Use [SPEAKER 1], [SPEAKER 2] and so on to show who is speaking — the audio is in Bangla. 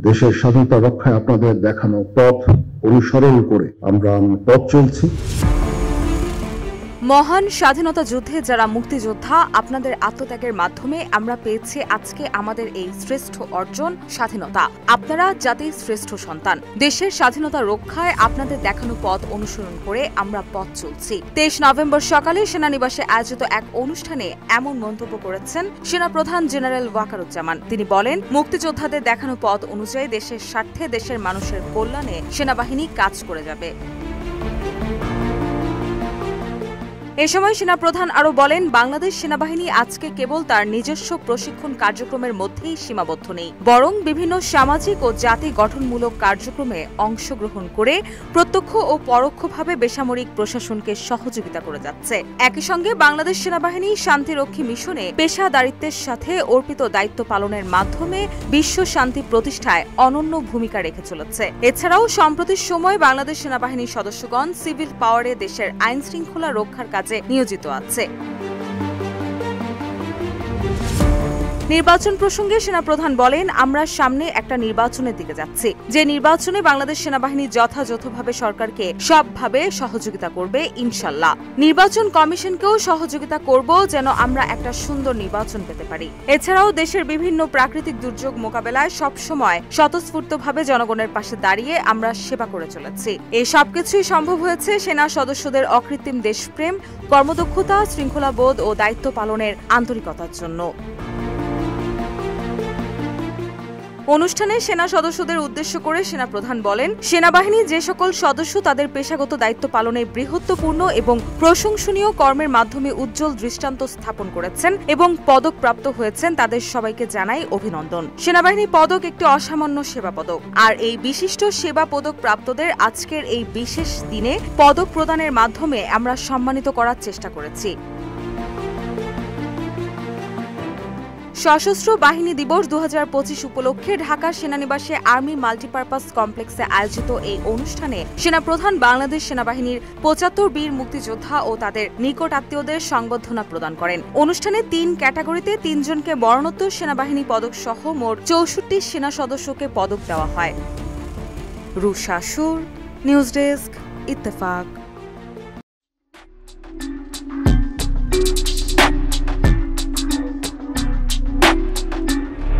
[SPEAKER 1] দেশের স্বাধীনতা রক্ষায় আপনাদের দেখানো পথ অনুসরণ করে আমরা পথ চলছি।
[SPEAKER 2] মহান স্বাধীনতা যুদ্ধে যারা মুক্তিযোদ্ধা, আপনাদের আত্মত্যাগের মাধ্যমে আমরা পেয়েছি আজকে আমাদের এই শ্রেষ্ঠ অর্জন স্বাধীনতা। আপনারা জাতির শ্রেষ্ঠ সন্তান। দেশের স্বাধীনতা রক্ষায় আপনাদের দেখানো পথ অনুসরণ করে আমরা পথ চলছি। 23 নভেম্বর সকালে সেনানিবাসে আয়োজিত এক অনুষ্ঠানে এমন মন্তব্য করেছেন সেনাপ্রধান জেনারেল ওয়াকারুজ্জামান। তিনি বলেন, মুক্তিযোদ্ধাদের দেখানো পথ অনুযায়ী দেশের স্বার্থে, দেশের মানুষের কল্যাণে সেনাবাহিনী কাজ করে যাবে। এ সময় সেনাপ্রধান আরও বলেন, বাংলাদেশ সেনাবাহিনী আজকে কেবল তার নিজস্ব প্রশিক্ষণ কার্যক্রমের মধ্যেই সীমাবদ্ধ নেই, বরং বিভিন্ন সামাজিক ও জাতি গঠনমূলক কার্যক্রমে অংশগ্রহণ করে প্রত্যক্ষ ও পরোক্ষভাবে বেসামরিক প্রশাসনকে সহযোগিতা করে যাচ্ছে। একই সঙ্গে বাংলাদেশ সেনাবাহিনী শান্তিরক্ষী মিশনে পেশাদারিত্বের সাথে অর্পিত দায়িত্ব পালনের মাধ্যমে বিশ্ব শান্তি প্রতিষ্ঠায় অনন্য ভূমিকা রেখে চলেছে। এছাড়াও সম্প্রতি সময় বাংলাদেশ সেনাবাহিনীর সদস্যগণ সিভিল পাওয়ারে দেশের আইন শৃঙ্খলা রক্ষার কাজে নিয়োজিত আছে। নির্বাচন প্রসঙ্গে সেনাপ্রধান বলেন, আমরা সামনে একটা নির্বাচনের দিকে যাচ্ছি, যে নির্বাচনে বাংলাদেশ সেনাবাহিনী যথাযথভাবে সরকারকে সবভাবে সহযোগিতা করবে ইনশাল্লাহ। নির্বাচন কমিশনকেও সহযোগিতা করব যেন আমরা একটা সুন্দর নির্বাচন পেতে পারি। এছাড়াও দেশের বিভিন্ন প্রাকৃতিক দুর্যোগ মোকাবেলায় সবসময় স্বতঃস্ফূর্তভাবে জনগণের পাশে দাঁড়িয়ে আমরা সেবা করে চলেছি। এই সবকিছুই সম্ভব হয়েছে সেনা সদস্যদের অকৃত্রিম দেশপ্রেম, কর্মদক্ষতা, শৃঙ্খলাবোধ ও দায়িত্ব পালনের আন্তরিকতার জন্য। অনুষ্ঠানে সেনা সদস্যদের উদ্দেশ্য করে সেনাপ্রধান বলেন, সেনাবাহিনী যে সকল সদস্য তাদের পেশাগত দায়িত্ব পালনে বৃহত্তপূর্ণ এবং প্রশংসনীয় কর্মের মাধ্যমে উজ্জ্বল দৃষ্টান্ত স্থাপন করেছেন এবং পদকপ্রাপ্ত হয়েছেন, তাদের সবাইকে জানাই অভিনন্দন। সেনাবাহিনী পদক একটি অসামান্য সেবা পদক, আর এই বিশিষ্ট সেবা পদক প্রাপ্তদের আজকের এই বিশেষ দিনে পদক প্রদানের মাধ্যমে আমরা সম্মানিত করার চেষ্টা করেছি। সশস্ত্র বাহিনী দিবস 2025 উপলক্ষে ঢাকা সেনানিবাসে আর্মি মাল্টিপারপাস কমপ্লেক্সে আয়োজিত এই অনুষ্ঠানে সেনাপ্রধান বাংলাদেশ সেনাবাহিনীর 75 বীর মুক্তিযোদ্ধা ও তাদের নিকট আত্মীয়দের সংবর্ধনা প্রদান করেন। অনুষ্ঠানে 3 ক্যাটাগরিতে 3 জনকে মরণোত্তর সেনাবাহিনী পদক সহ মোট 64 সেনা সদস্যকে পদক দেওয়া হয়। রুশা সুর, নিউজ ডেস্ক, ইত্তেফাক।